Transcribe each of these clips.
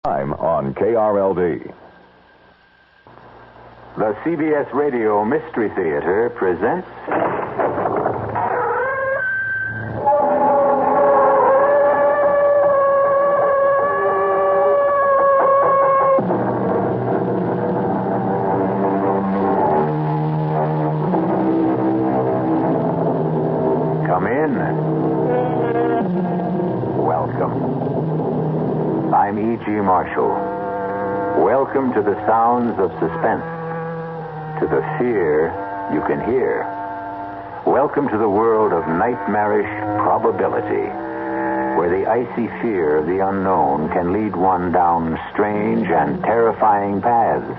Time on KRLD. The CBS Radio Mystery Theater presents... Come in. Welcome. I'm E.G. Marshall. Welcome to the sounds of suspense. To the fear you can hear. Welcome to the world of nightmarish probability, where the icy fear of the unknown can lead one down strange and terrifying paths.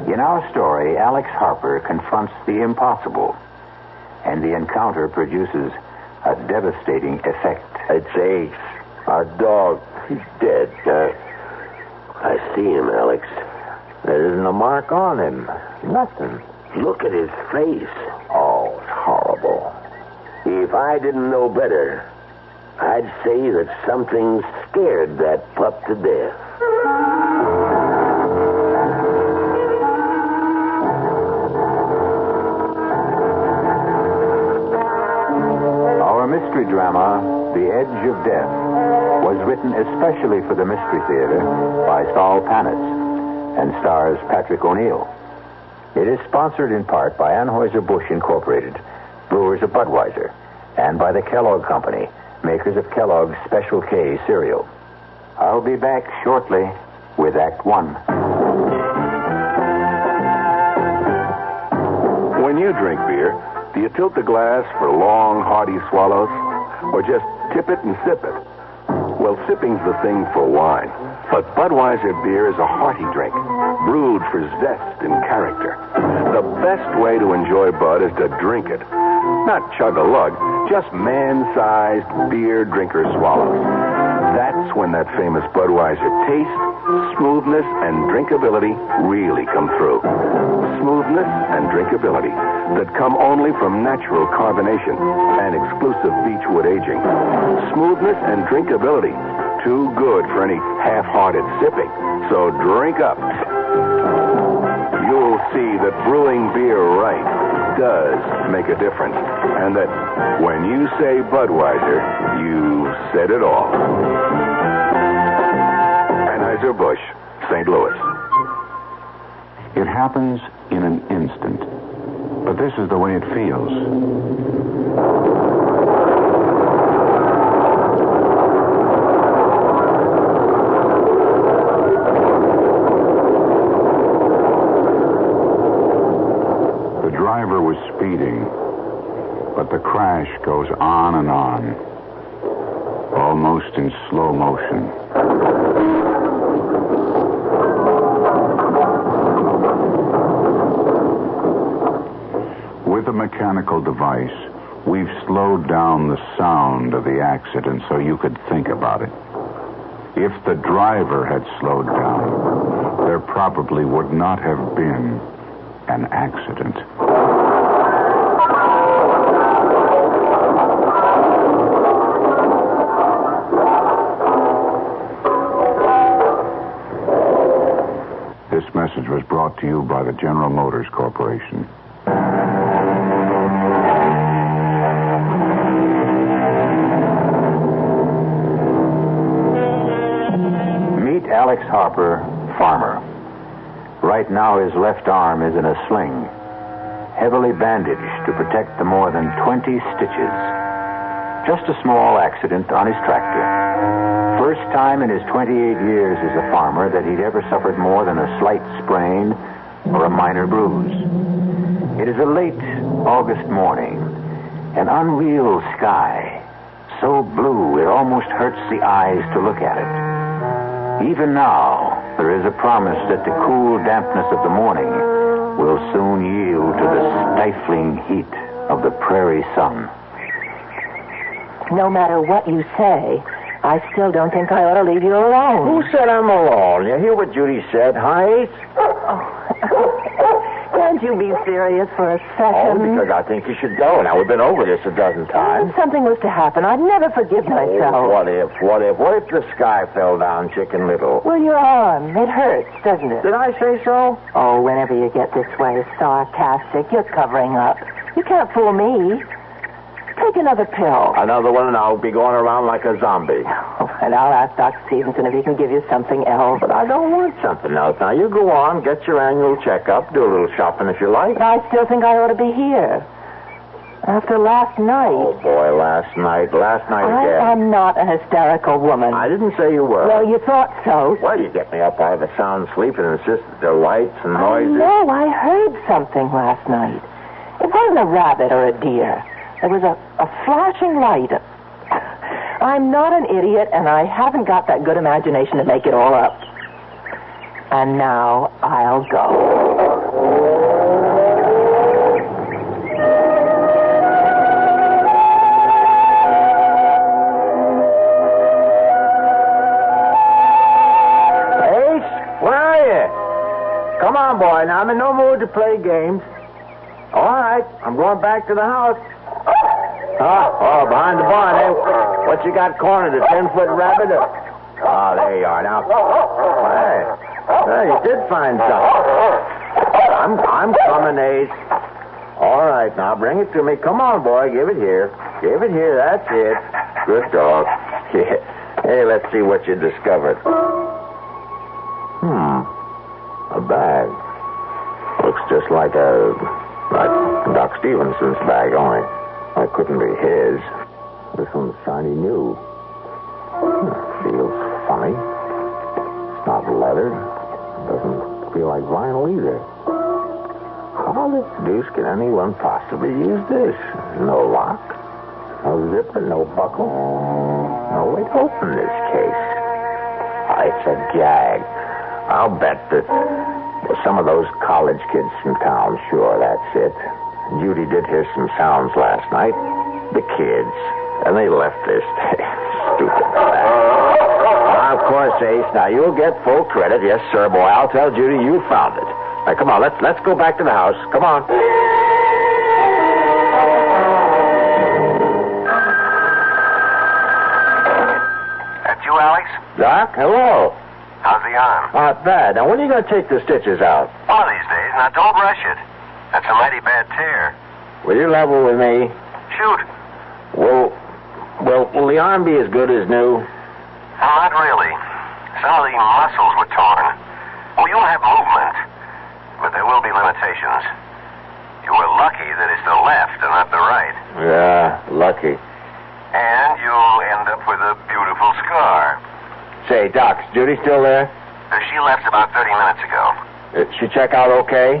In our story, Alex Harper confronts the impossible, and the encounter produces a devastating effect. It's Ace, our dog. He's dead. I see him, Alex. There isn't a mark on him. Nothing. Look at his face. Oh, it's horrible. If I didn't know better, I'd say that something scared that pup to death. Our mystery drama, The Edge of Death, was written especially for the Mystery Theater by Saul Panitz and stars Patrick O'Neill. It is sponsored in part by Anheuser-Busch Incorporated, brewers of Budweiser, and by the Kellogg Company, makers of Kellogg's Special K cereal. I'll be back shortly with Act One. When you drink beer, do you tilt the glass for long, hearty swallows, or just tip it and sip it? Well, sipping's the thing for wine. But Budweiser beer is a hearty drink, brewed for zest and character. The best way to enjoy Bud is to drink it. Not chug-a-lug, just man-sized beer drinker swallows. That's when that famous Budweiser taste, smoothness, and drinkability really come through. Smoothness and drinkability that come only from natural carbonation and exclusive beechwood aging. Smoothness and drinkability, too good for any half-hearted sipping. So drink up. You'll see that brewing beer right does make a difference. And that when you say Budweiser, you said it all. Anheuser-Busch, St. Louis. It happens in an instant. But this is the way it feels. The driver was speeding, but the crash goes on and on, almost in slow motion. With a mechanical device, we've slowed down the sound of the accident so you could think about it. If the driver had slowed down, there probably would not have been an accident. This message was brought to you by the General Motors Corporation. Alex Harper, farmer. Right now his left arm is in a sling, heavily bandaged to protect the more than 20 stitches. Just a small accident on his tractor. First time in his 28 years as a farmer that he'd ever suffered more than a slight sprain or a minor bruise. It is a late August morning, an unreal sky, so blue it almost hurts the eyes to look at it. Even now, there is a promise that the cool dampness of the morning will soon yield to the stifling heat of the prairie sun. No matter what you say, I still don't think I ought to leave you alone. Who said I'm alone? You hear what Judy said, huh, Ace? Oh. Can't you be serious for a Oh, second? because I think you should go. Now, we've been over this a dozen times. If something was to happen, I'd never forgive myself. Oh, what if the sky fell down, Chicken Little? Well, your arm, it hurts, doesn't it? Did I say so? Oh, whenever you get this way sarcastic, you're covering up. You can't fool me. Take another pill. Another one, and I'll be going around like a zombie. Oh, and I'll ask Dr. Stevenson if he can give you something else. But I don't want something else. Now, you go on, get your annual checkup, do a little shopping if you like. I still think I ought to be here. After last night. Oh, boy, last night again. I'm not a hysterical woman. I didn't say you were. Well, you thought so. Well, you get me up out of a sound sleep and insist that there are lights and noises. No, I heard something last night. It wasn't a rabbit or a deer. There was a flashing light. I'm not an idiot, and I haven't got that good imagination to make it all up. And now I'll go. Ace, where are you? Come on, boy. Now, I'm in no mood to play games. All right, I'm going back to the house. Oh, behind the barn, eh? What you got cornered, a 10-foot rabbit? Oh, there you are now. Hey, you did find something. I'm coming, Ace. All right, now bring it to me. Come on, boy, give it here. Give it here, that's it. Good dog. Hey, let's see what you discovered. A bag. Looks just like Doc Stevenson's bag, only it couldn't be his. This one's shiny new. Feels funny. It's not leather. Doesn't feel like vinyl either. How the deuce can anyone possibly use this? No lock, no zipper, no buckle. No way to open this case. It's a gag. I'll bet that some of those college kids from town, sure, that's it. Judy did hear some sounds last night. The kids. And they left this stupid bag. Of course, Ace. Now, you'll get full credit. Yes, sir, boy. I'll tell Judy you found it. Now, come on. Let's go back to the house. Come on. That's you, Alex? Doc, hello. How's the arm? Not bad. Now, when are you going to take the stitches out? One of these days. Now, don't rush it. That's a mighty bad tear. Will you level with me? Shoot. Will the arm be as good as new? Well, not really. Some of the muscles were torn. Well, you'll have movement, but there will be limitations. You were lucky that it's the left and not the right. Yeah, lucky. And you'll end up with a beautiful scar. Say, Doc, is Judy still there? She left about 30 minutes ago. Did she check out okay?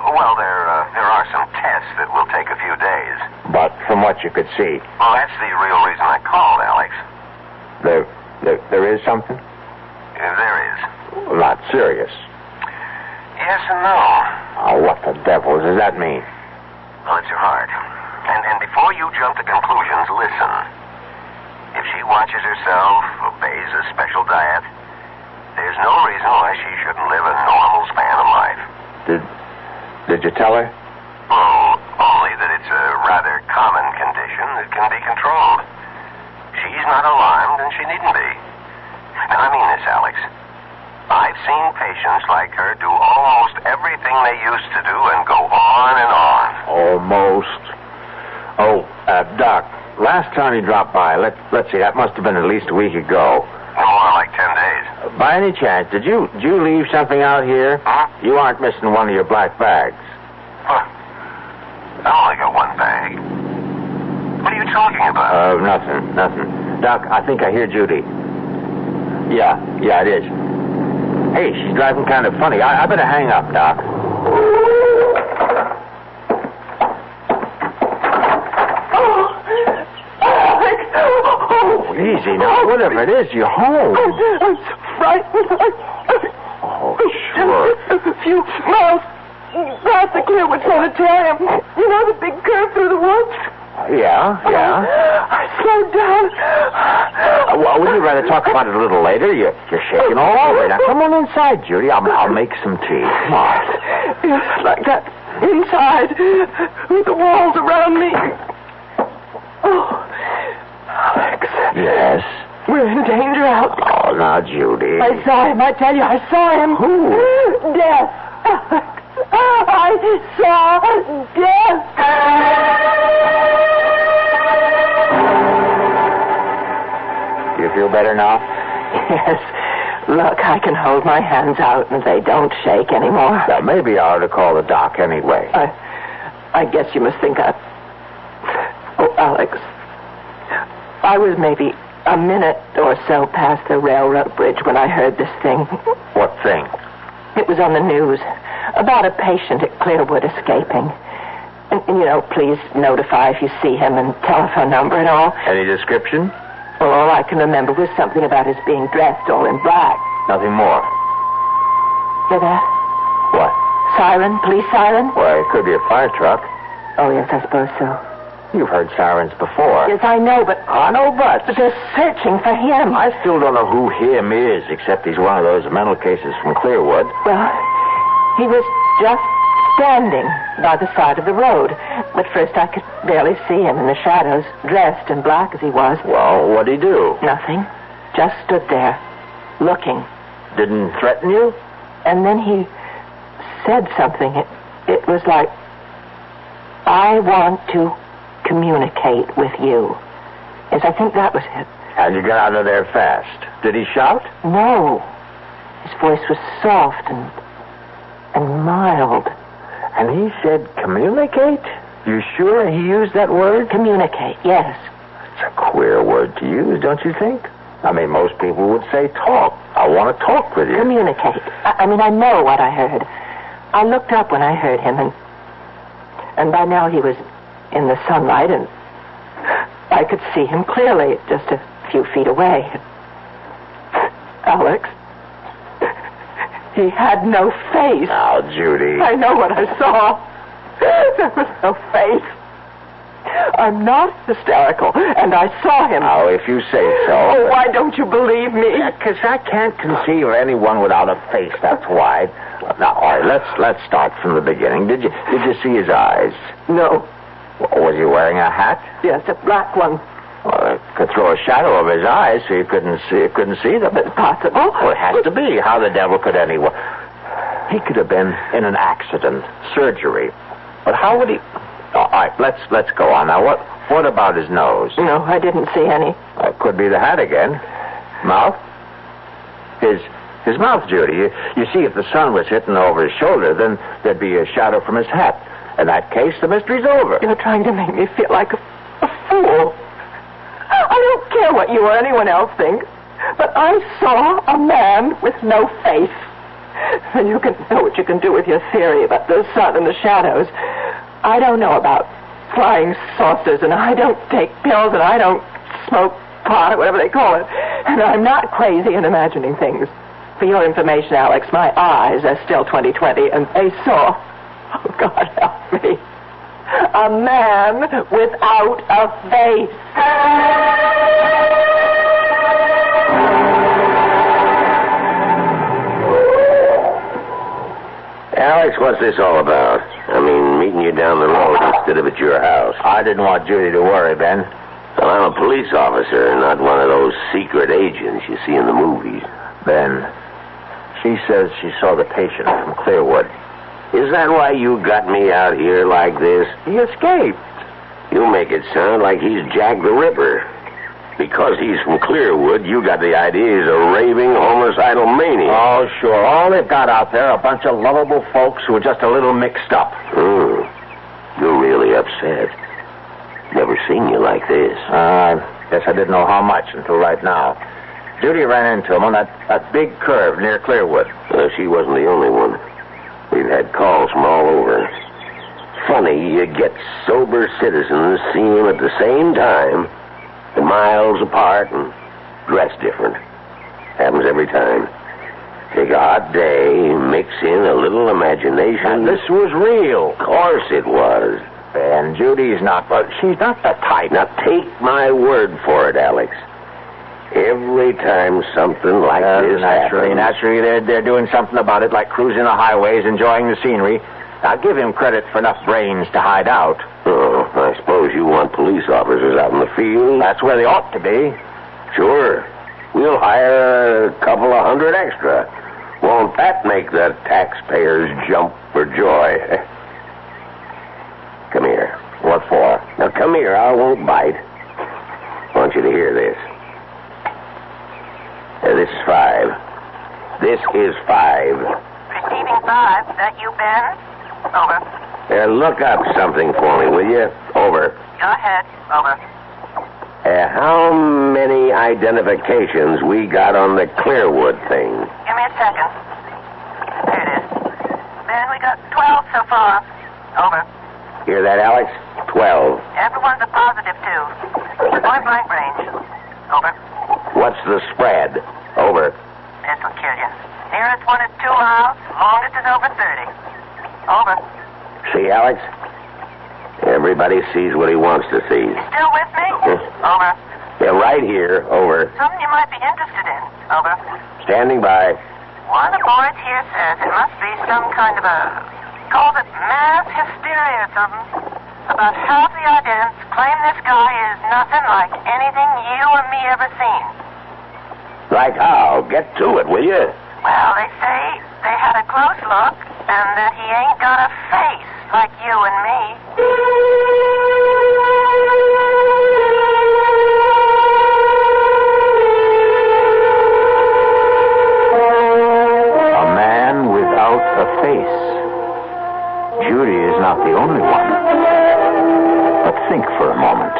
Well, there are some tests that will take a few days. But from what you could see. Well, that's the real reason I called, Alex. There is something? There is. Not serious. Yes and no. Oh, what the devil does that mean? Well, it's your heart. And before you jump to conclusions, listen. If she watches herself, obeys a special diet, there's no reason why she shouldn't live a normal span of life. Did you tell her? Oh, only that it's a rather common condition that can be controlled. She's not alarmed, and she needn't be. Now, I mean this, Alex. I've seen patients like her do almost everything they used to do and go on and on. Almost. Oh, Doc, last time you dropped by, let's see, that must have been at least a week ago. More like 10 days. By any chance, did you leave something out here? Huh? You aren't missing one of your black bags. Huh. I only got one bag. What are you talking about? Nothing. Doc, I think I hear Judy. Yeah, it is. Hey, she's driving kind of funny. I better hang up, Doc. Easy now. Whatever it is, you're home. I'm so frightened. Oh, sure. A few miles past the Clearwood Sanitarium. You know the big curve through the woods? Yeah. I slowed down. Well, would you rather talk about it a little later? You're shaking all over. Now, come on inside, Judy. I'll make some tea. Come on. Yes, like that. Inside. With the walls around me. Oh, Alex. Yes? We're in danger out. Oh, now, Judy. I saw him. I tell you, I saw him. Who? Death. Alex. I saw death. Do you feel better now? Yes. Look, I can hold my hands out and they don't shake anymore. Now, maybe I ought to call the doc anyway. I guess you must think I... Oh, Alex. I was maybe a minute or so past the railroad bridge when I heard this thing. What thing? It was on the news about a patient at Clearwood escaping. And, please notify if you see him and telephone number and all. Any description? Well, all I can remember was something about his being dressed all in black. Nothing more. Hear that? What? Siren? Police siren? Well, it could be a fire truck. Oh, yes, I suppose so. You've heard sirens before. Yes, I know, but... No buts. But they're searching for him. I still don't know who him is, except he's one of those mental cases from Clearwood. Well, he was just standing by the side of the road. But first I could barely see him in the shadows, dressed in black as he was. Well, what'd he do? Nothing. Just stood there, looking. Didn't threaten you? And then he said something. It was like, I want to communicate with you. Yes, I think that was it. And you got out of there fast. Did he shout? No. His voice was soft and mild. And he said communicate? You sure he used that word? Communicate, yes. It's a queer word to use, don't you think? I mean, most people would say talk. I want to talk with you. Communicate. I know what I heard. I looked up when I heard him, and by now he was in the sunlight, and I could see him clearly, just a few feet away. Alex, he had no face. Now, Judy. I know what I saw. There was no face. I'm not hysterical, and I saw him. Now, if you say so. Oh, why don't you believe me? Because I can't conceive of anyone without a face, that's why. Now, all right, let's start from the beginning. Did you see his eyes? No. Was he wearing a hat? Yes, a black one. Well, it could throw a shadow over his eyes so you couldn't see them. It's possible. Well, it has to be. How the devil could anyone? He could have been in an accident, surgery. But how would he... All right, let's go on. Now, what about his nose? No, I didn't see any. Could be the hat again. Mouth? His mouth, Judy. You see, if the sun was hitting over his shoulder, then there'd be a shadow from his hat. In that case, the mystery's over. You're trying to make me feel like a fool. I don't care what you or anyone else think, but I saw a man with no face. And you can know what you can do with your theory about the sun and the shadows. I don't know about flying saucers, and I don't take pills, and I don't smoke pot, or whatever they call it. And I'm not crazy in imagining things. For your information, Alex, my eyes are still 20/20, and they saw, oh, God help me, a man without a face. Alex, what's this all about? I mean, meeting you down the road instead of at your house. I didn't want Judy to worry, Ben. Well, I'm a police officer, not one of those secret agents you see in the movies. Ben, she says she saw the patient from Clearwood. Is that why you got me out here like this? He escaped. You make it sound like he's Jack the Ripper. Because he's from Clearwood, you got the idea he's a raving, homicidal maniac. Oh, sure. All they've got out there are a bunch of lovable folks who are just a little mixed up. You're really upset. Never seen you like this. Guess I didn't know how much until right now. Judy ran into him on that big curve near Clearwood. She wasn't the only one. We've had calls from all over. Funny, you get sober citizens seeing him at the same time, and miles apart, and dressed different. Happens every time. Take a hot day, mix in a little imagination. And this was real. Of course it was. And Judy's not, but she's not the type. Now take my word for it, Alex. Every time something like this happens. Naturally, they're doing something about it, like cruising the highways, enjoying the scenery. I'll give him credit for enough brains to hide out. Oh, I suppose you want police officers out in the field? That's where they ought to be. Sure. We'll hire a couple of hundred extra. Won't that make the taxpayers jump for joy? Come here. What for? Now, come here. I won't bite. I want you to hear this. This is 5. This is 5. Receiving 5. That you, Ben? Over. Look up something for me, will you? Over. Go ahead. Over. How many identifications we got on the Clearwood thing? Give me a second. There it is. Ben, we got 12 so far. Over. Hear that, Alex? 12. Everyone's a positive, too. Point blank range. Over. What's the spread? Over. This will kill you. Nearest one is 2 miles. Longest is over 30. Over. See, Alex? Everybody sees what he wants to see. You still with me? Over. They're right here. Over. Something you might be interested in. Over. Standing by. One of the boys here says it must be some kind of calls it mass hysteria or something. About half the identities claim this guy is nothing like anything you or me ever seen. Like how? Get to it, will you? Well, they say they had a close look and that he ain't got a face like you and me. A man without a face. Judy is not the only one. But think for a moment.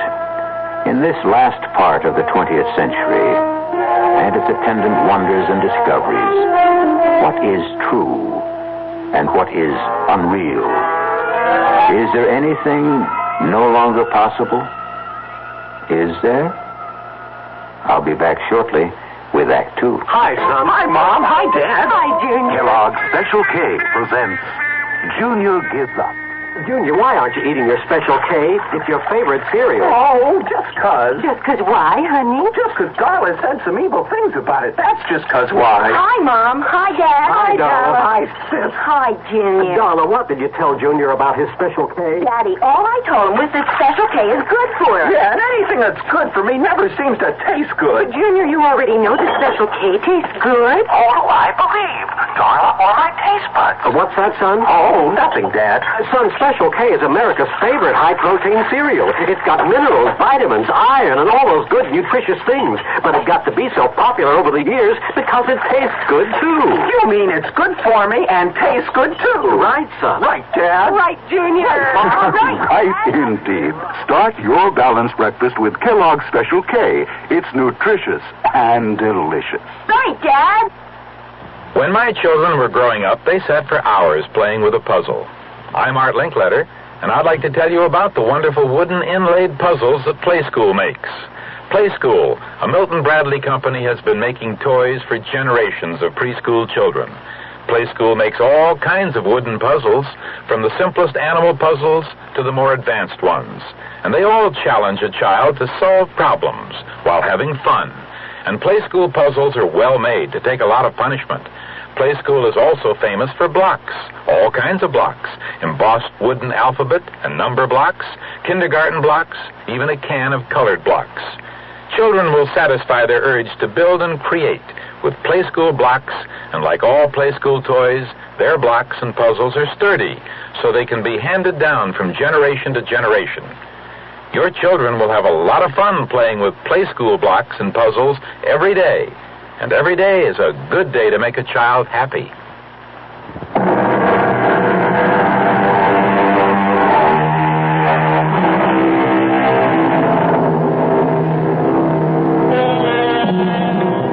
In this last part of the 20th century, and its attendant wonders and discoveries, what is true and what is unreal? Is there anything no longer possible? Is there? I'll be back shortly with Act 2. Hi, son. Hi, Mom. Hi, Dad. Hi, Junior. Kellogg's Special K presents Junior Gives Up. Junior, why aren't you eating your Special K? It's your favorite cereal. Oh, just 'cause. Just 'cause why, honey? Just 'cause Darla said some evil things about it. That's just 'cause why. Hi, Mom. Hi, Dad. Hi, Darla. Hi, Sis. Hi, Junior. Darla, what did you tell Junior about his Special K? Daddy, all I told him was that Special K is good for us. Yeah, and anything that's good for me never seems to taste good. Junior, you already know that Special K tastes good. Oh, I believe. Darla, or my taste buds. What's that, son? Oh, nothing, Dad. Son, Special K is America's favorite high-protein cereal. It's got minerals, vitamins, iron, and all those good, nutritious things. But it got to be so popular over the years because it tastes good, too. You mean it's good for me and tastes good, too? Right, son. Right, Dad. Right, Junior. Right, indeed. Start your balanced breakfast with Kellogg's Special K. It's nutritious and delicious. Right, Dad. When my children were growing up, they sat for hours playing with a puzzle. I'm Art Linkletter, and I'd like to tell you about the wonderful wooden inlaid puzzles that Play School makes. Play School, a Milton Bradley company, has been making toys for generations of preschool children. Play School makes all kinds of wooden puzzles, from the simplest animal puzzles to the more advanced ones. And they all challenge a child to solve problems while having fun. And Play School puzzles are well made to take a lot of punishment. Play School is also famous for blocks, all kinds of blocks, embossed wooden alphabet and number blocks, kindergarten blocks, even a can of colored blocks. Children will satisfy their urge to build and create with Play School blocks, and like all Play School toys, their blocks and puzzles are sturdy, so they can be handed down from generation to generation. Your children will have a lot of fun playing with Play School blocks and puzzles every day. And every day is a good day to make a child happy.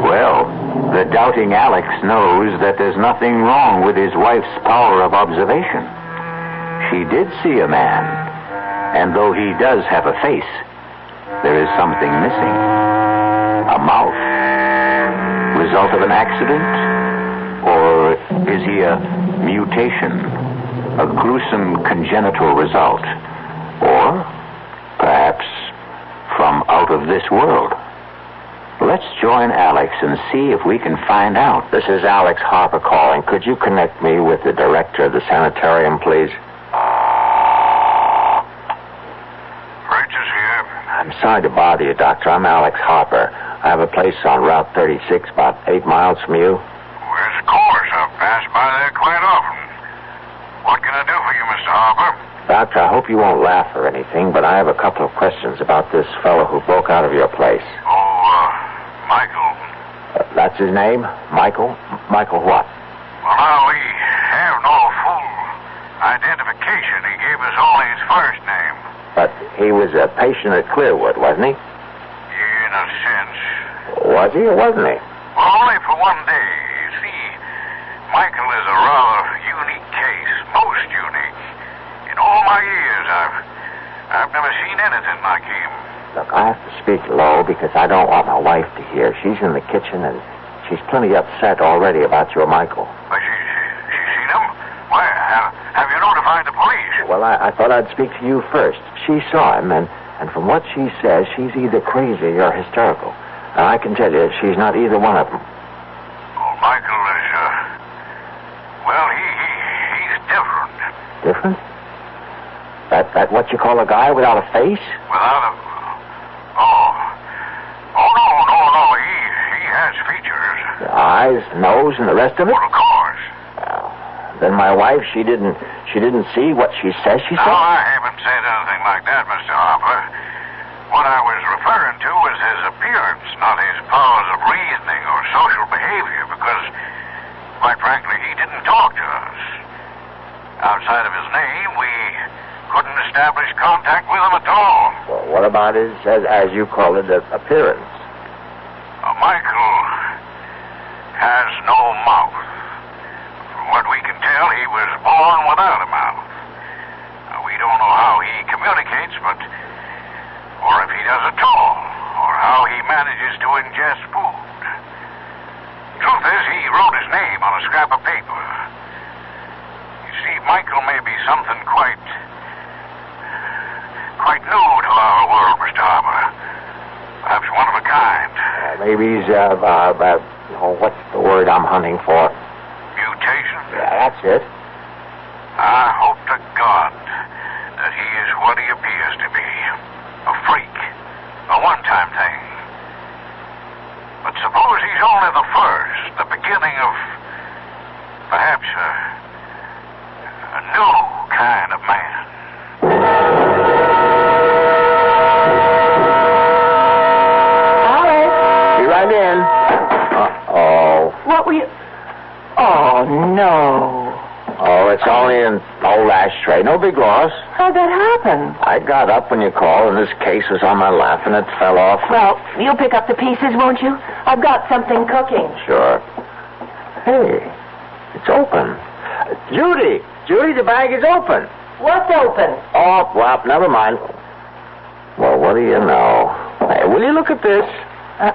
Well, the doubting Alex knows that there's nothing wrong with his wife's power of observation. She did see a man, and though he does have a face, there is something missing. A mouth. Result of an accident? Or is he a mutation? A gruesome congenital result? Or perhaps from out of this world? let's join Alex and see if we can find out. This is Alex Harper calling. Could you connect me with the director of the sanitarium, please? Regis here. I'm sorry to bother you, Doctor. I'm Alex Harper. I have a place on Route 36, about 8 miles from you. Well, of course. I've passed by there quite often. What can I do for you, Mr. Harper? Doctor, I hope you won't laugh or anything, but I have a couple of questions about this fellow who broke out of your place. Michael. That's his name? Michael? Michael what? Well, now, we have no full identification. He gave us only his first name. But he was a patient at Clearwood, wasn't he? In a sense. Was he or wasn't he? Well, only for one day. You see, Michael is a rather unique case. Most unique. In all my years, I've never seen anything like him. Look, I have to speak low because I don't want my wife to hear. She's in the kitchen and she's plenty upset already about your Michael. But she's seen him? Why, have you notified the police? Well, I thought I'd speak to you first. She saw him, and from what she says, she's either crazy or hysterical. And I can tell you, she's not either one of them. Oh, Michael is, well, he's different. Different? That what you call a guy without a face? Without a... No. He has features. The eyes, nose, and the rest of it? Well, of course. Well, then my wife, she didn't see what she says she saw? No, I haven't said anything like that, Mr. Harper. What I was referring to was his appearance, not his powers of reasoning or social behavior, because, quite frankly, he didn't talk to us. Outside of his name, we couldn't establish contact with him at all. Well, what about his, as you call it, appearance? Michael has no mouth. From what we can tell, he was born without a mouth. We don't know how he communicates, or if he does at all, or how he manages to ingest food. Truth is, he wrote his name on a scrap of paper. You see, Michael may be something quite new to our world, Mr. Harper. Perhaps one of a kind. Maybe he's, what's the word I'm hunting for? Mutation? Yeah, that's it. I hope to God that he is what he appears to be. A freak. A one-time thing. But suppose he's only the first, the beginning of perhaps a new kind of man. Right in. Uh-oh. What were you... Oh, no. Oh, it's only an old ashtray. No big loss. How'd that happen? I got up when you called, and this case was on my lap, and it fell off. Well, you'll pick up the pieces, won't you? I've got something cooking. Sure. Hey, it's open. Judy, the bag is open. What's open? Oh, well, never mind. Well, what do you know? Hey, will you look at this?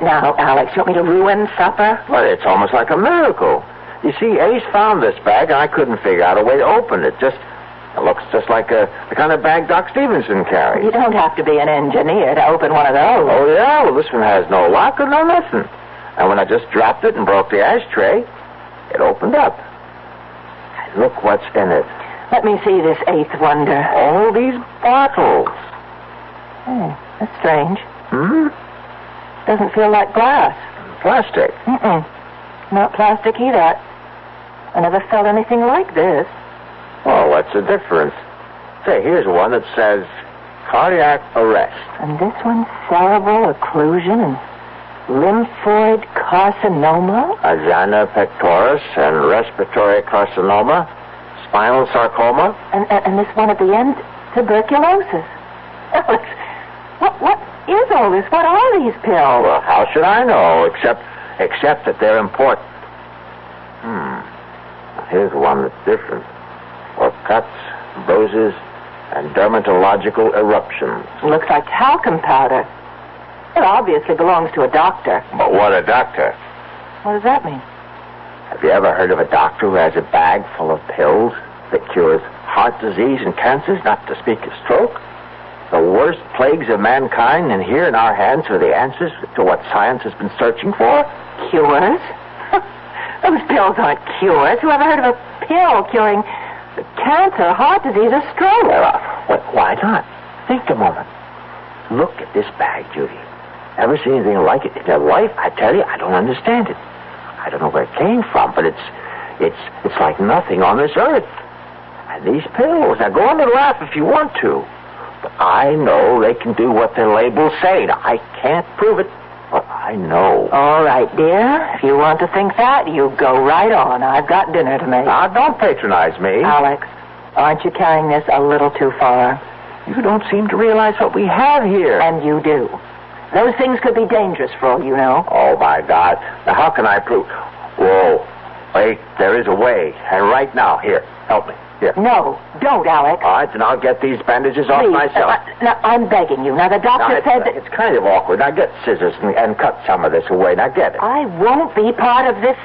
Now, Alex, you want me to ruin supper? Well, it's almost like a miracle. You see, Ace found this bag, and I couldn't figure out a way to open it. It looks just like the kind of bag Doc Stevenson carries. You don't have to be an engineer to open one of those. Oh, yeah? Well, this one has no lock or no nothing. And when I just dropped it and broke the ashtray, it opened up. Look what's in it. Let me see this eighth wonder. All these bottles. That's strange. Hmm? Doesn't feel like glass. Plastic. Not plastic either. I never felt anything like this. Oh, what's the difference? Say, here's one that says cardiac arrest. And this one's cerebral occlusion and lymphoid carcinoma? Azana pectoris and respiratory carcinoma. Spinal sarcoma. And this one at the end, tuberculosis. Alex, what is all this? What are these pills? Well, how should I know, except that they're important. Here's one that's different. For cuts, bruises, and dermatological eruptions. Looks like talcum powder. It obviously belongs to a doctor. But what a doctor? What does that mean? Have you ever heard of a doctor who has a bag full of pills that cures heart disease and cancers, not to speak of stroke? the worst plagues of mankind, and here in our hands are the answers to what science has been searching for? Cures? Those pills aren't cures. Who ever heard of a pill curing cancer, heart disease, or stroke? Well, why not? Think a moment. Look at this bag, Judy. Ever seen anything like it in your life? I tell you, I don't understand it. I don't know where it came from, but it's like nothing on this earth. And these pills, now go on and laugh if you want to, but I know they can do what their labels say. Now, I can't prove it, but I know. All right, dear. If you want to think that, you go right on. I've got dinner to make. Now, don't patronize me. Alex, aren't you carrying this a little too far? You don't seem to realize what we have here. And you do. Those things could be dangerous for all you know. Oh, my God. Now, how can I prove... Whoa. Wait, there is a way. And right now, here, help me. Here. No, don't, Alex. All right, then I'll get these bandages off myself. Now, I'm begging you. Now, the doctor said that... It's kind of awkward. Now, get scissors and cut some of this away. Now, get it. I won't be part of this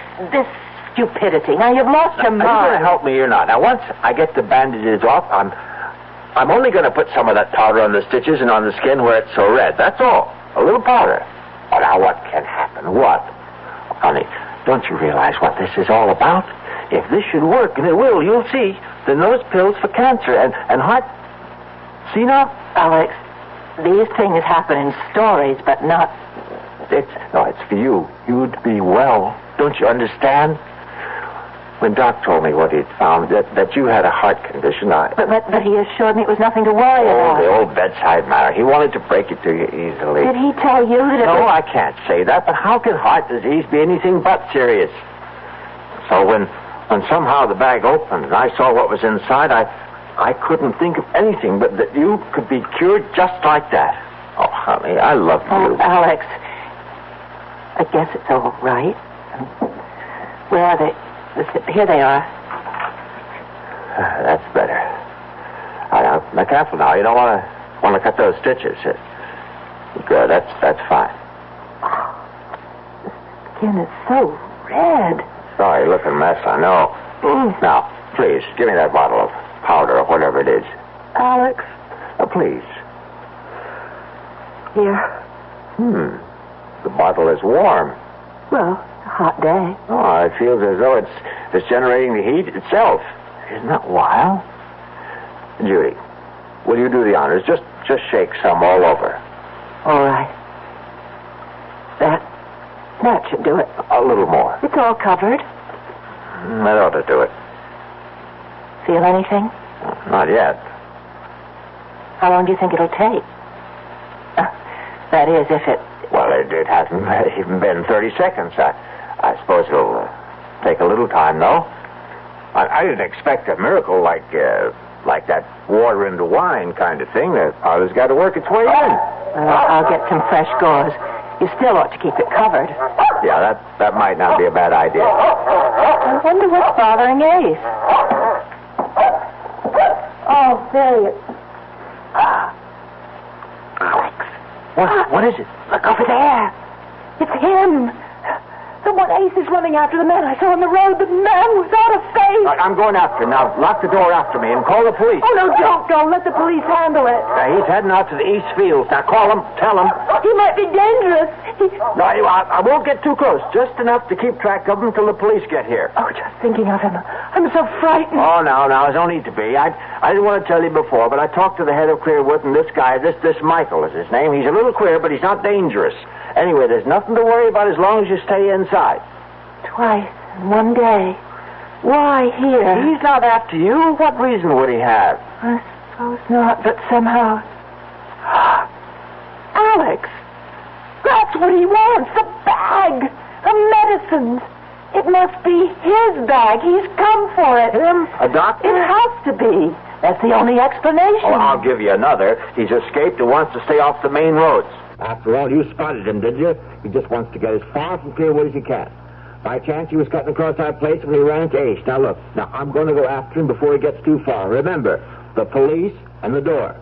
stupidity. Now, you've lost your mind. Are you going to help me or not? Now, once I get the bandages off, I'm only going to put some of that powder on the stitches and on the skin where it's so red. That's all. A little powder. Oh, now, what can happen? What? Honey, don't you realize what this is all about? If this should work, and it will, you'll see, then those pills for cancer and heart... See now? Alex, these things happen in stories, but not... It's for you. You'd be well. Don't you understand? When Doc told me what he'd found, that you had a heart condition, But he assured me it was nothing to worry about. Oh, the old bedside manner. He wanted to break it to you easily. Did he tell you that it No, was... I can't say that, but how can heart disease be anything but serious? So when somehow the bag opened and I saw what was inside, I couldn't think of anything but that you could be cured just like that. Oh, honey, I love you. Oh, Alex, I guess it's all right. Where are they? Here they are. That's better. Now, careful now. You don't want to cut those stitches. Good. That's fine. The skin is so red. Sorry, looking mess, I know. Now, please, give me that bottle of powder or whatever it is. Alex. Please. Here. The bottle is warm. Well, it's a hot day. Oh, it feels as though it's generating the heat itself. Isn't that wild? Judy, will you do the honors? Just shake some all over. All right. That should do it. A little more. It's all covered. That ought to do it. Feel anything? Not yet. How long do you think it'll take? That is, if it... Well, it hasn't even been 30 seconds. I suppose it'll take a little time, though. I didn't expect a miracle like that water into wine kind of thing. The powder's got to work its way in. I'll get some fresh gauze. You still ought to keep it covered. Yeah, that might not be a bad idea. I wonder what's bothering Ace. Oh, there he is. Alex. What is it? Look over there. It's him. The one Ace is running after, the man I saw on the road, the man without a face. I'm going after him. Now, lock the door after me and call the police. Oh, no, don't. Let the police handle it. He's heading out to the East Fields. Now, call him. Tell him. He might be dangerous. No, I won't get too close. Just enough to keep track of him till the police get here. Oh, just thinking of him. I'm so frightened. Oh, now, there's no need to be. I didn't want to tell you before, but I talked to the head of Clearwood, and this guy, this Michael is his name. He's a little queer, but he's not dangerous. Anyway, there's nothing to worry about as long as you stay inside. Twice in one day. Why here? He's not after you. What reason would he have? I suppose not, but somehow... Alex! That's what he wants, the bag! The medicines! It must be his bag. He's come for it. Him? A doctor? It has to be. That's the only explanation. Oh, I'll give you another. He's escaped and wants to stay off the main roads. After all, you spotted him, did you? He just wants to get as far from Clearwood as he can. By chance, he was cutting across our place when he ran into Ace. Now, look. Now, I'm going to go after him before he gets too far. Remember, the police and the door.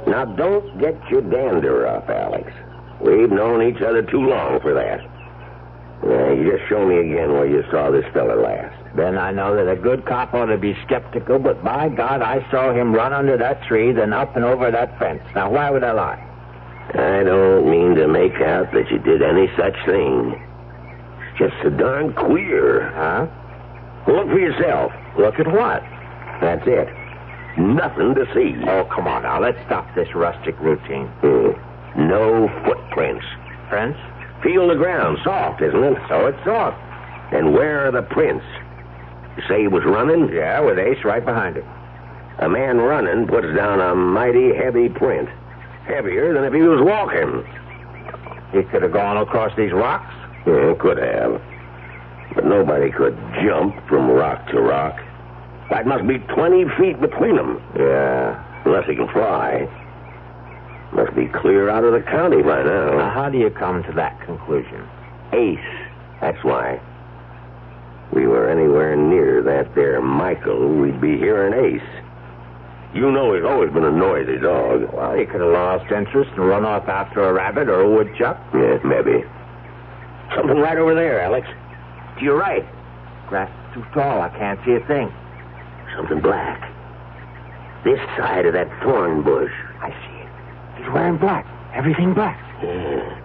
Now, don't get your dander up, Alex. We've known each other too long for that. You just show me again where you saw this fella last. Then I know that a good cop ought to be skeptical, but by God, I saw him run under that tree, then up and over that fence. Now, why would I lie? I don't mean to make out that you did any such thing. It's just so darn queer. Huh? Look for yourself. Look at what? That's it. Nothing to see. Oh, come on now. Let's stop this rustic routine. No footprints. Prints? Feel the ground. Soft, isn't it? So it's soft. And where are the prints? You say he was running? Yeah, with Ace right behind him. A man running puts down a mighty heavy print. Heavier than if he was walking. He could have gone across these rocks? Yeah, could have. But nobody could jump from rock to rock. That must be 20 feet between them. Yeah. Unless he can fly. Must be clear out of the county by now. Now, how do you come to that conclusion? Ace. That's why. We were anywhere near that there Michael, we'd be hearing Ace. You know he's always been a noisy dog. Well, he could have lost interest and run off after a rabbit or a woodchuck. Yeah, maybe. Something right over there, Alex. To your right. Grass is too tall. I can't see a thing. Something black. This side of that thorn bush. I see it. He's wearing black. Everything black. Yeah.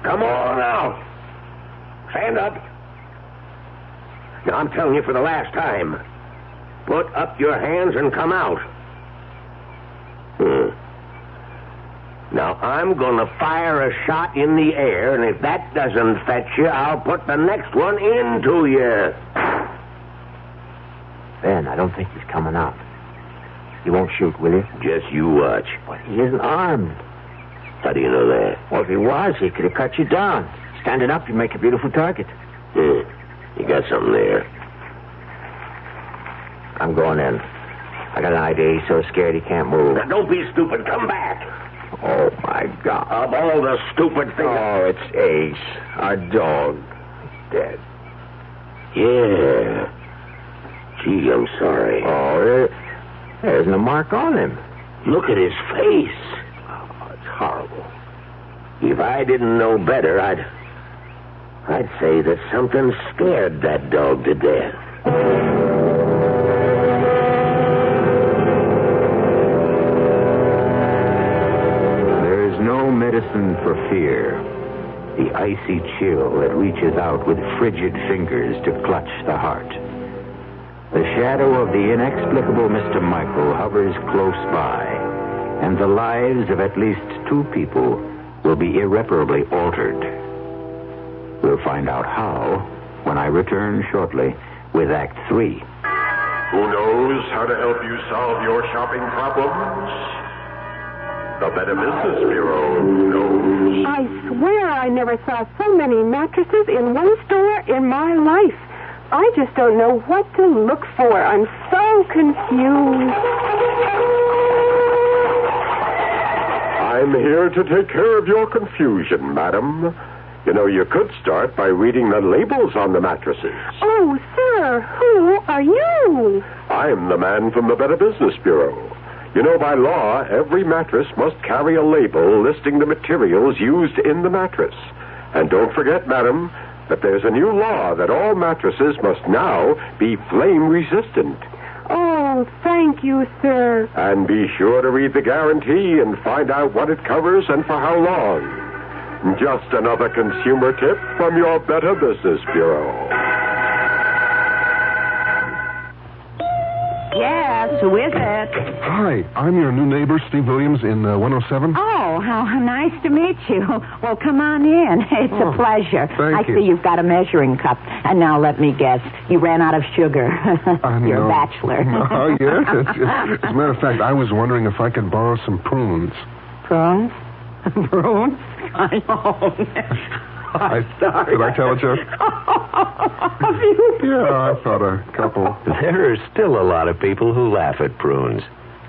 Come on now. Stand up. Now, I'm telling you for the last time. Put up your hands and come out. Now, I'm going to fire a shot in the air, and if that doesn't fetch you, I'll put the next one into you. Ben, I don't think he's coming out. You won't shoot, will you? Just you watch. But he isn't armed. How do you know that? Well, if he was, he could have cut you down. Standing up, you'd make a beautiful target. You got something there. I'm going in. I got an idea. He's so scared he can't move. Now, don't be stupid. Come back. Oh, my God. Of all the stupid things... Oh, it's Ace. Our dog. Dead. Yeah. Gee, I'm sorry. Oh, there isn't a mark on him. Look at his face. Oh, it's horrible. If I didn't know better, I'd say that something scared that dog to death. There is no medicine for fear. The icy chill that reaches out with frigid fingers to clutch the heart. The shadow of the inexplicable Mr. Michael hovers close by, and the lives of at least 2 people will be irreparably altered. We'll find out how when I return shortly with Act 3. Who knows how to help you solve your shopping problems? The Better Business Bureau knows. I swear I never saw so many mattresses in one store in my life. I just don't know what to look for. I'm so confused. I'm here to take care of your confusion, madam. You know, you could start by reading the labels on the mattresses. Oh, sir, who are you? I'm the man from the Better Business Bureau. You know, by law, every mattress must carry a label listing the materials used in the mattress. And don't forget, madam, that there's a new law that all mattresses must now be flame-resistant. Oh, thank you, sir. And be sure to read the guarantee and find out what it covers and for how long. Just another consumer tip from your Better Business Bureau. Yes, who is it? Hi, I'm your new neighbor, Steve Williams, in 107. Oh, how nice to meet you. Well, come on in. It's a pleasure. Thank you. I see you've got a measuring cup. And now let me guess, you ran out of sugar. You're a bachelor. Oh, yes. As a matter of fact, I was wondering if I could borrow some prunes. Prunes? Prunes? I know. Sorry. Did I tell a joke? Yeah, I thought a couple. There are still a lot of people who laugh at prunes.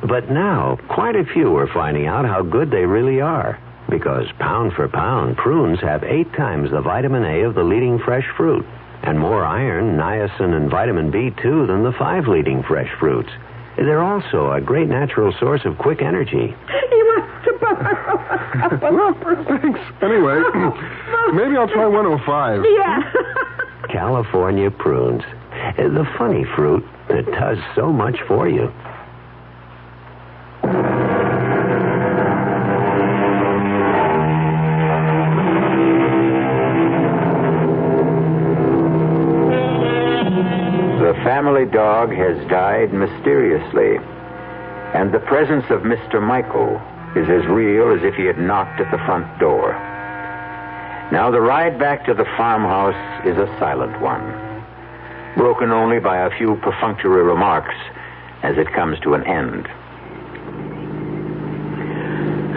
But now, quite a few are finding out how good they really are. Because pound for pound, prunes have 8 times the vitamin A of the leading fresh fruit. And more iron, niacin, and vitamin B2 than the 5 leading fresh fruits. They're also a great natural source of quick energy. You want to borrow. Well, thanks. Anyway, maybe I'll try 105. Yeah. California prunes. The funny fruit that does so much for you. The family dog has died mysteriously, and the presence of Mr. Michael is as real as if he had knocked at the front door. Now the ride back to the farmhouse is a silent one, broken only by a few perfunctory remarks as it comes to an end.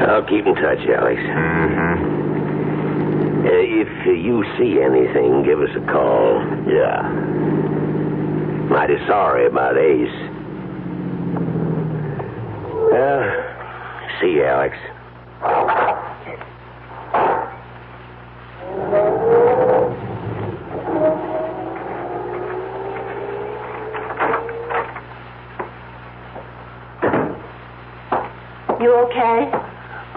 I'll keep in touch, Alex. Mm-hmm. If you see anything, give us a call. Yeah. Mighty sorry about Ace. See you, Alex. You okay?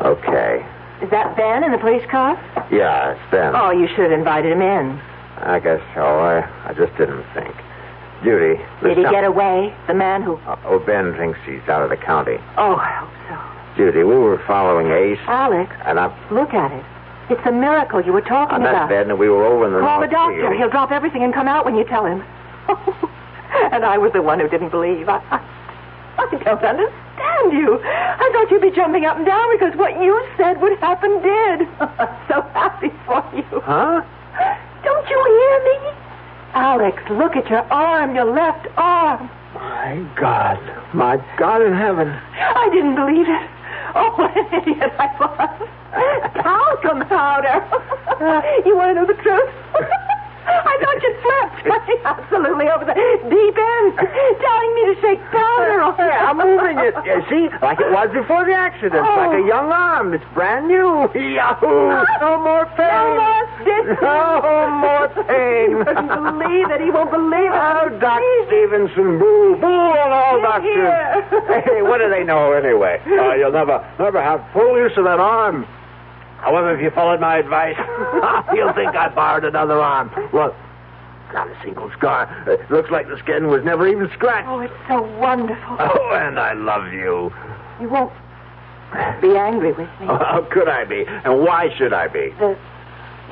Okay. Is that Ben in the police car? Yeah, it's Ben. Oh, you should have invited him in. I guess so. I just didn't think. Judy. Did he get away? The man who... Oh, Ben thinks he's out of the county. Oh, I hope so. Judy, we were following Ace. Alex, and look at it. It's a miracle you were talking about. That's Ben, and we were over in the Call the North doctor. Field. He'll drop everything and come out when you tell him. And I was the one who didn't believe. I don't understand you. I thought you'd be jumping up and down because what you said would happen did. I'm so happy for you. Huh? Don't you hear me? Alex, look at your arm, your left arm. My God in heaven. I didn't believe it. Oh, what an idiot I was. Talcum powder. You want to know the truth? I thought you slept. Absolutely over the deep end. Telling me to shake powder on it. I'm moving it. You see, like it was before the accident. Like a young arm. It's brand new. Yahoo! No more pain. No more stitches. No more pain. He couldn't believe it. He won't believe it. Oh, Doc Stevenson, boo. Boo on all doctors. Hey, what do they know anyway? You'll never have full use of that arm. However, if you followed my advice, you'll think I borrowed another arm. Look, got a single scar. It looks like the skin was never even scratched. Oh, it's so wonderful. Oh, and I love you. You won't be angry with me. Oh, how could I be? And why should I be?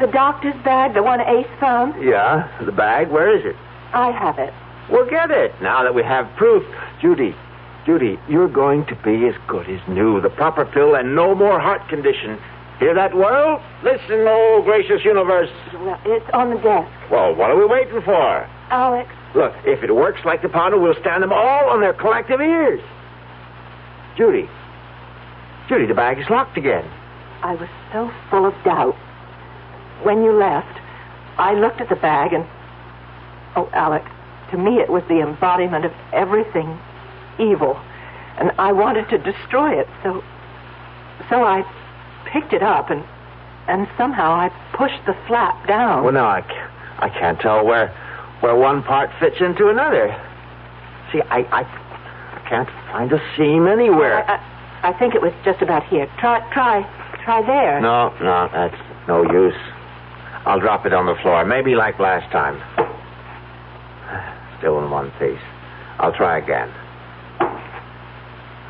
The doctor's bag, the one Ace found? Yeah, the bag. Where is it? I have it. Well, get it, now that we have proof. Judy, you're going to be as good as new. The proper pill and no more heart condition. Hear that, world? Listen, oh, gracious universe. Well, it's on the desk. Well, what are we waiting for? Alex. Look, if it works like the powder, we'll stand them all on their collective ears. Judy, the bag is locked again. I was so full of doubt. When you left, I looked at the bag and... Oh, Alec, to me it was the embodiment of everything evil. And I wanted to destroy it, so I picked it up and somehow I pushed the flap down. Well, now I can't tell where one part fits into another. See, I can't find a seam anywhere. I think it was just about here. Try there. No, that's no use. I'll drop it on the floor, maybe like last time. Still in one piece. I'll try again.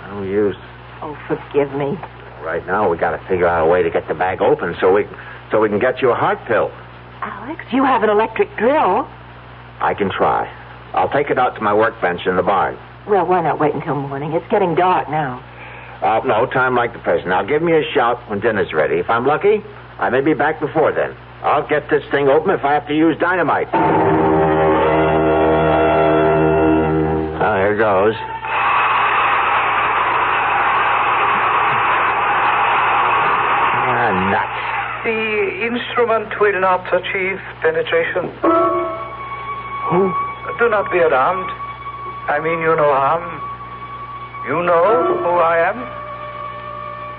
No use. Oh, forgive me. Right now, we got to figure out a way to get the bag open so we can get you a heart pill. Alex, you have an electric drill. I can try. I'll take it out to my workbench in the barn. Well, why not wait until morning? It's getting dark now. No time like the present. Now, give me a shout when dinner's ready. If I'm lucky, I may be back before then. I'll get this thing open if I have to use dynamite. Oh, here goes. Nuts. The instrument will not achieve penetration. Do not be alarmed. I mean you no harm. You know who I am?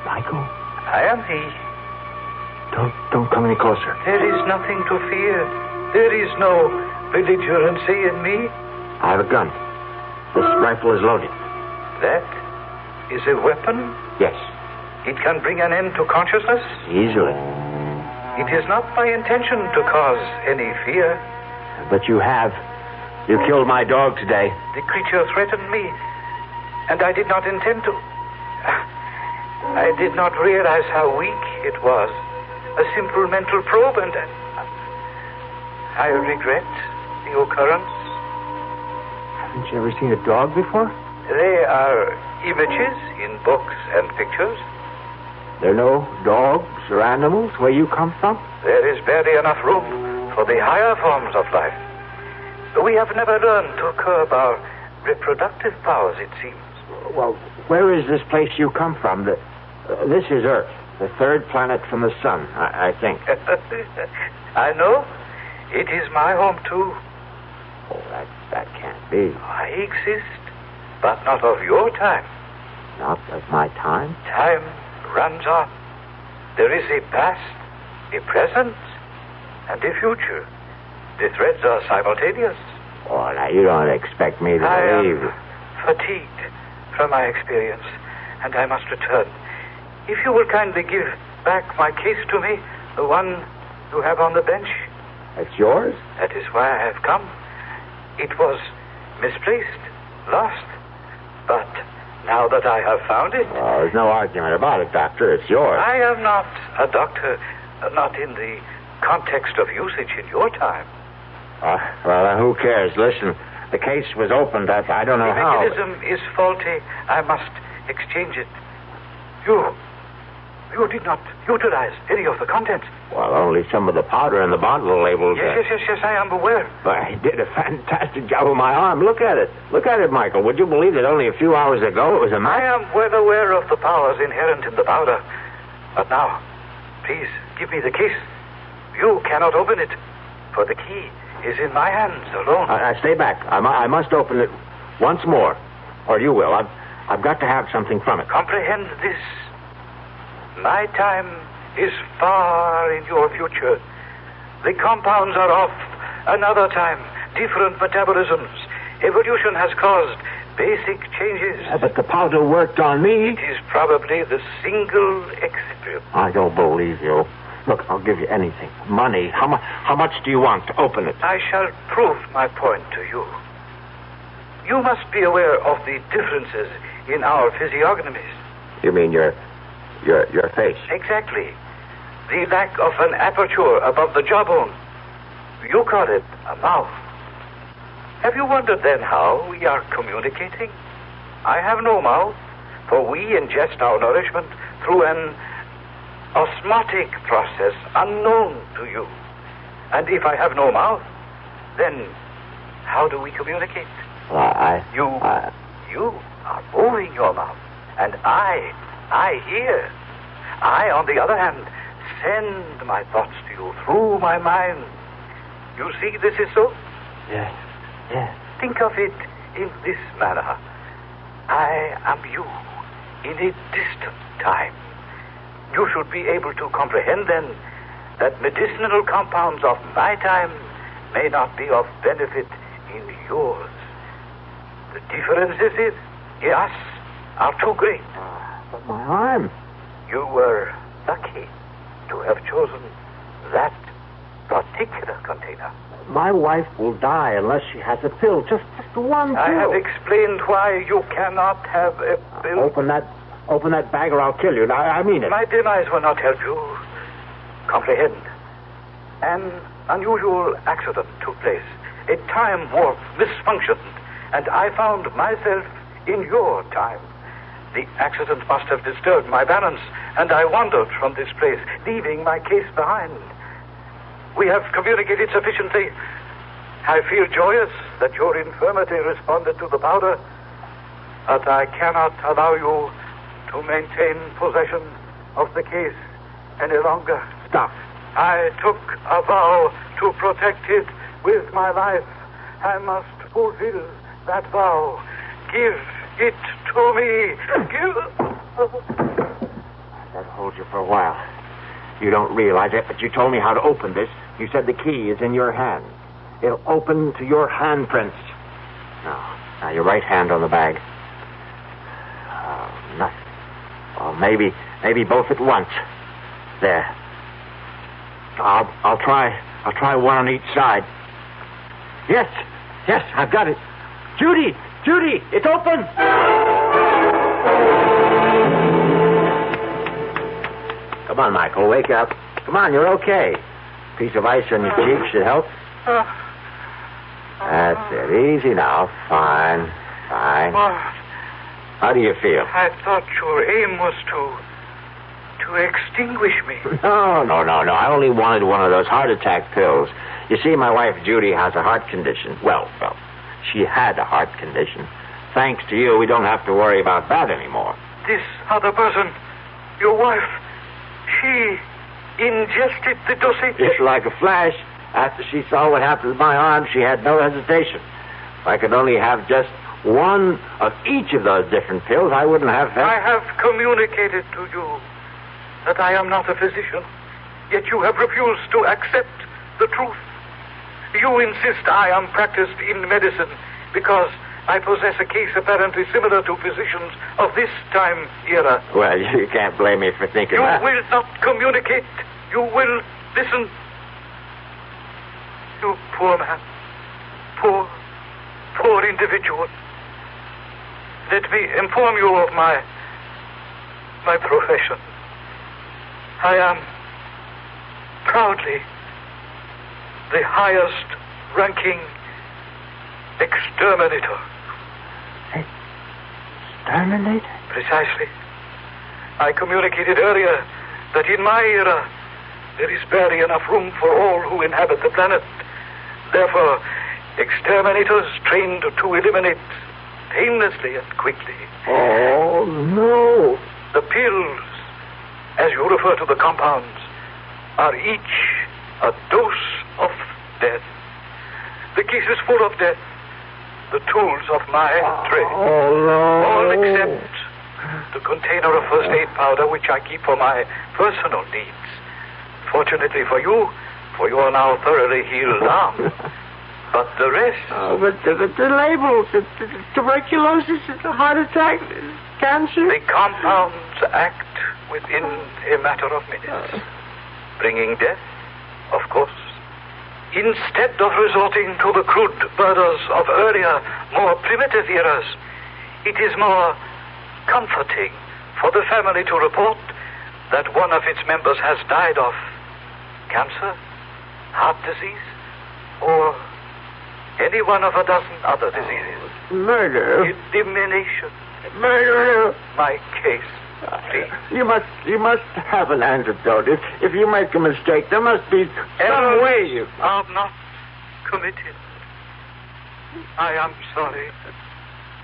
Michael? I am he. Don't come any closer. There is nothing to fear. There is no belligerency in me. I have a gun. This rifle is loaded. That is a weapon? Yes. it can bring an end to consciousness? Easily. It is not my intention to cause any fear. But you have. You killed my dog today. The creature threatened me, and I did not intend to. I did not realize how weak it was. A simple mental probe, and I regret the occurrence. Haven't you ever seen a dog before? They are images in books and pictures. There are no dogs or animals where you come from? There is barely enough room for the higher forms of life. We have never learned to curb our reproductive powers, it seems. Well, where is this place you come from? This is Earth, the third planet from the sun, I think. I know. It is my home, too. Oh, that can't be. I exist, but not of your time. Not of my time? Time runs on. There is a past, a present, and a future. The threads are simultaneous. Oh, now you don't expect me to believe. I am fatigued from my experience, and I must return. If you will kindly give back my case to me, the one you have on the bench. It's yours? That is why I have come. It was misplaced, lost, but now that I have found it... Well, there's no argument about it, Doctor. It's yours. I am not a doctor, not in the context of usage in your time. Well, who cares? Listen, the case was opened. I don't know how... The mechanism is faulty. I must exchange it. You did not utilize any of the contents. Well, only some of the powder and the bottle labels. Yes, I am aware. But I did a fantastic job with my arm. Look at it. Look at it, Michael. Would you believe that only a few hours ago it was a match? I am well aware of the powers inherent in the powder. But now, please, give me the case. You cannot open it, for the key is in my hands alone. Stay back. I must open it once more. Or you will. I've got to have something from it. Comprehend this. My time is far in your future. The compounds are of another time, different metabolisms. Evolution has caused basic changes. But the powder worked on me. It is probably the single excipient. I don't believe you. Look, I'll give you anything. Money. How much do you want to open it? I shall prove my point to you. You must be aware of the differences in our physiognomies. You mean your face? Exactly. The lack of an aperture above the jawbone. You call it a mouth. Have you wondered then how we are communicating? I have no mouth, for we ingest our nourishment through an osmotic process unknown to you. And if I have no mouth, then how do we communicate? You are moving your mouth, and I hear. I, on the other hand, send my thoughts to you through my mind. You see this is so? Yes. Think of it in this manner. I am you in a distant time. You should be able to comprehend then that medicinal compounds of my time may not be of benefit in yours. The differences in us are too great. But my arm. You were lucky to have chosen that particular container. My wife will die unless she has a pill. Just one pill. I have explained why you cannot have a pill. Open that bag or I'll kill you. I mean it. My demise will not help you. Comprehend. An unusual accident took place. A time warp misfunctioned, and I found myself in your time. The accident must have disturbed my balance, and I wandered from this place, leaving my case behind. We have communicated sufficiently. I feel joyous that your infirmity responded to the powder, but I cannot allow you to maintain possession of the case any longer. Stop. I took a vow to protect it with my life. I must fulfill that vow. Give it to me. That'll hold you for a while. You don't realize it, but you told me how to open this. You said the key is in your hand. It'll open to your handprints. Now your right hand on the bag. Nothing. Well, maybe Maybe both at once. There. I'll try one on each side. Yes, I've got it. Judy, it's open. Come on, Michael, wake up. Come on, you're okay. Piece of ice on your cheek should help. That's it. Easy now. Fine. How do you feel? I thought your aim was to extinguish me. No. I only wanted one of those heart attack pills. You see, my wife Judy has a heart condition. Well, she had a heart condition. Thanks to you, we don't have to worry about that anymore. This other person, your wife, she ingested the dosage? Just like a flash. After she saw what happened to my arm, she had no hesitation. If I could only have just one of each of those different pills, I wouldn't have... I have communicated to you that I am not a physician, yet you have refused to accept the truth. You insist I am practiced in medicine because I possess a case apparently similar to physicians of this time era. Well, you can't blame me for thinking that. You will not communicate. You will listen. You poor man. Poor individual. Let me inform you of my profession. I am proudly the highest ranking exterminator. Exterminator? Precisely. I communicated earlier that in my era there is barely enough room for all who inhabit the planet. Therefore, exterminators trained to eliminate painlessly and quickly. Oh, no. The pills, as you refer to the compounds, are each a dose of death. The case is full of death. The tools of my trade. Oh, no. All except the container of first aid powder which I keep for my personal needs. Fortunately for you are now thoroughly healed arm. But the rest... Oh, but the labels, the tuberculosis, the heart attack, cancer... The compounds act within a matter of minutes. Bringing death, of course. Instead of resorting to the crude murders of earlier, more primitive eras, it is more comforting for the family to report that one of its members has died of cancer, heart disease, or any one of a dozen other diseases. Murder. Elimination. Murder. My case. Please. You must have an antidote. If you make a mistake, there must be some way you... are not committed. I am sorry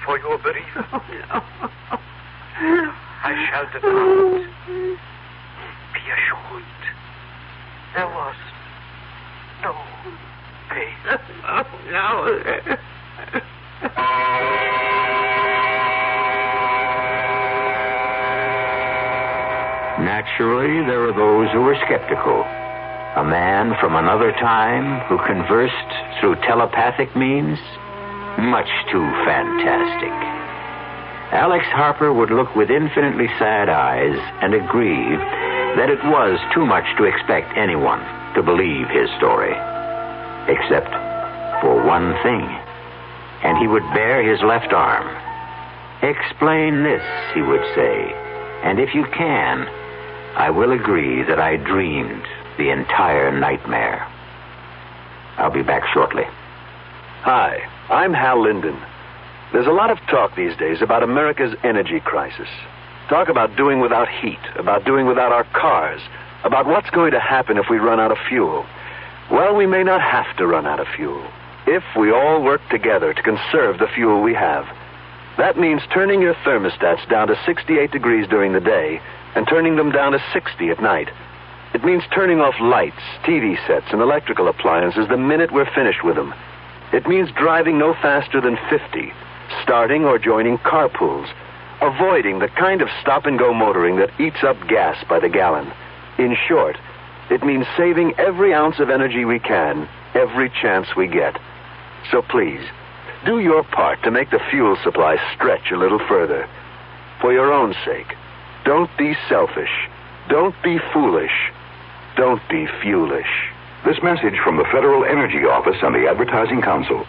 for your bereavement. Oh, no. I shall depart. Be assured, there was no pain. Oh, no. Naturally, there were those who were skeptical. A man from another time who conversed through telepathic means? Much too fantastic. Alex Harper would look with infinitely sad eyes and agree that it was too much to expect anyone to believe his story. Except for one thing. And he would bare his left arm. Explain this, he would say. And if you can, I will agree that I dreamed the entire nightmare. I'll be back shortly. Hi, I'm Hal Linden. There's a lot of talk these days about America's energy crisis. Talk about doing without heat, about doing without our cars, about what's going to happen if we run out of fuel. Well, we may not have to run out of fuel if we all work together to conserve the fuel we have. That means turning your thermostats down to 68 degrees during the day and turning them down to 60 at night. It means turning off lights, TV sets, and electrical appliances the minute we're finished with them. It means driving no faster than 50, starting or joining carpools, avoiding the kind of stop-and-go motoring that eats up gas by the gallon. In short, it means saving every ounce of energy we can, every chance we get. So please, do your part to make the fuel supply stretch a little further. For your own sake, Don't be selfish. Don't be foolish. Don't be fuelish. This message from the Federal Energy Office and the Advertising Council.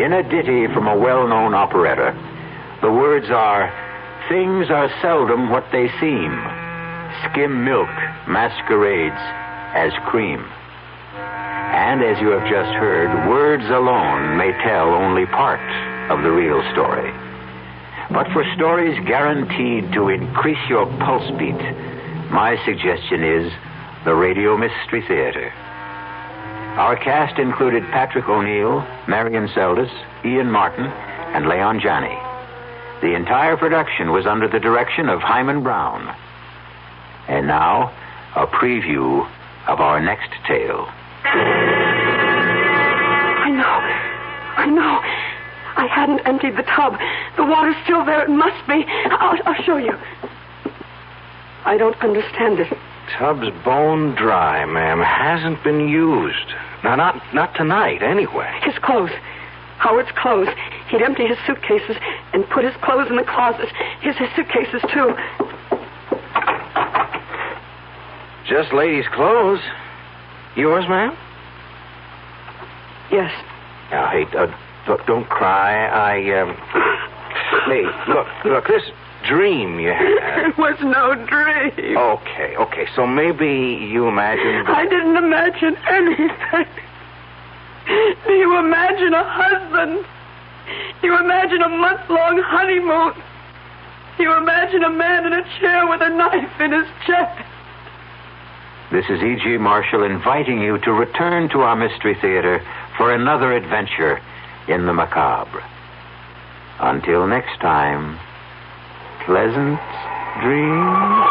In a ditty from a well-known operetta, the words are, "Things are seldom what they seem. Skim milk masquerades as cream." And as you have just heard, words alone may tell only part of the real story. But for stories guaranteed to increase your pulse beat, my suggestion is the Radio Mystery Theater. Our cast included Patrick O'Neill, Marion Seldes, Ian Martin, and Leon Janney. The entire production was under the direction of Himan Brown. And now, a preview of our next tale. I know. I hadn't emptied the tub. The water's still there. It must be. I'll show you. I don't understand it. Tub's bone dry, ma'am. Hasn't been used. Not tonight, anyway. His clothes. Howard's clothes. He'd empty his suitcases and put his clothes in the closet. Here's his suitcases, too. Just ladies' clothes. Yours, ma'am? Yes. Now, hey, look, don't cry. Hey, look, this dream you had. It was no dream. Okay, so maybe you imagined... I didn't imagine anything. Do you imagine a husband? Do you imagine a month-long honeymoon? Do you imagine a man in a chair with a knife in his chest? This is E.G. Marshall inviting you to return to our Mystery Theater for another adventure in the macabre. Until next time, pleasant dreams.